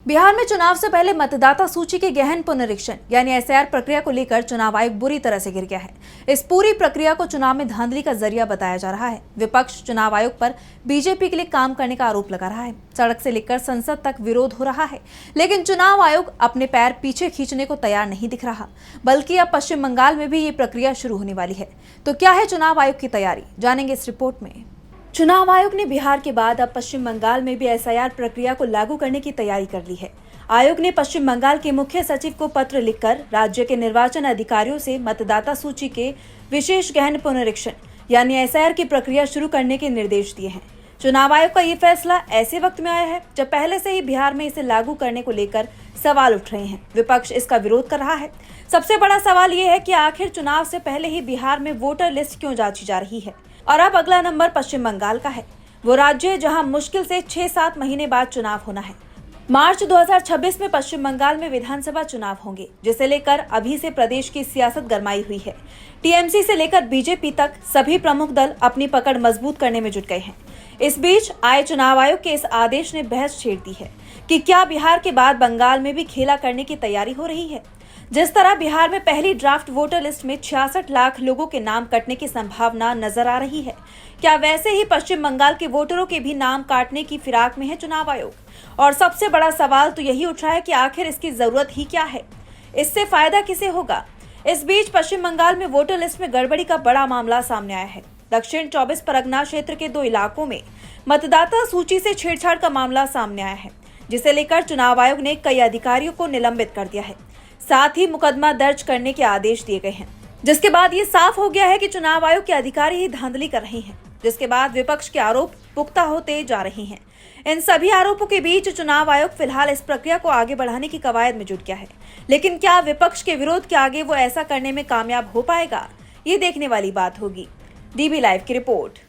बिहार में चुनाव से पहले मतदाता सूची के गहन पुनरीक्षण यानी एसआईआर प्रक्रिया को लेकर चुनाव आयोग बुरी तरह से गिर गया है। इस पूरी प्रक्रिया को चुनाव में धांधली का जरिया बताया जा रहा है। विपक्ष चुनाव आयोग पर बीजेपी के लिए काम करने का आरोप लगा रहा है। सड़क से लेकर संसद तक विरोध हो रहा है, लेकिन चुनाव आयोग अपने पैर पीछे खींचने को तैयार नहीं दिख रहा, बल्कि अब पश्चिम बंगाल में भी ये प्रक्रिया शुरू होने वाली है। तो क्या है चुनाव आयोग की तैयारी, जानेंगे इस रिपोर्ट में। चुनाव आयोग ने बिहार के बाद अब पश्चिम बंगाल में भी एसआईआर प्रक्रिया को लागू करने की तैयारी कर ली है। आयोग ने पश्चिम बंगाल के मुख्य सचिव को पत्र लिखकर राज्य के निर्वाचन अधिकारियों से मतदाता सूची के विशेष गहन पुनरीक्षण यानी एसआईआर की प्रक्रिया शुरू करने के निर्देश दिए हैं। चुनाव आयोग का ये फैसला ऐसे वक्त में आया है जब पहले से ही बिहार में इसे लागू करने को लेकर सवाल उठ रहे हैं। विपक्ष इसका विरोध कर रहा है। सबसे बड़ा सवाल ये है कि आखिर चुनाव से पहले ही बिहार में वोटर लिस्ट क्यों जांची जा रही है। और अब अगला नंबर पश्चिम बंगाल का है, वो राज्य जहां मुश्किल से 6-7 महीने बाद चुनाव होना है। मार्च 2026 में पश्चिम बंगाल में विधानसभा चुनाव होंगे, जिसे लेकर अभी से प्रदेश की सियासत गरमाई हुई है। टीएमसी से लेकर बीजेपी तक सभी प्रमुख दल अपनी पकड़ मजबूत करने में जुट गए हैं। इस बीच आए चुनाव आयोग के इस आदेश ने बहस छेड़ दी है कि क्या बिहार के बाद बंगाल में भी खेला करने की तैयारी हो रही है। जिस तरह बिहार में पहली ड्राफ्ट वोटर लिस्ट में 66 लाख लोगों के नाम कटने की संभावना नजर आ रही है, क्या वैसे ही पश्चिम बंगाल के वोटरों के भी नाम काटने की फिराक में है चुनाव आयोग। और सबसे बड़ा सवाल तो यही उठ रहा है कि आखिर इसकी जरूरत ही क्या है, इससे फायदा किसे होगा। इस बीच पश्चिम बंगाल में वोटर लिस्ट में गड़बड़ी का बड़ा मामला सामने आया है। दक्षिण 24 परगना क्षेत्र के 2 इलाकों में मतदाता सूची से छेड़छाड़ का मामला सामने आया है, जिसे लेकर चुनाव आयोग ने कई अधिकारियों को निलंबित कर दिया है। साथ ही मुकदमा दर्ज करने के आदेश दिए गए हैं, जिसके बाद ये साफ हो गया है कि चुनाव आयोग के अधिकारी ही धांधली कर रहे हैं, जिसके बाद विपक्ष के आरोप पुख्ता होते जा रहे हैं। इन सभी आरोपों के बीच चुनाव आयोग फिलहाल इस प्रक्रिया को आगे बढ़ाने की कवायद में जुट गया है, लेकिन क्या विपक्ष के विरोध के आगे वो ऐसा करने में कामयाब हो पाएगा, ये देखने वाली बात होगी। डीबी लाइव की रिपोर्ट।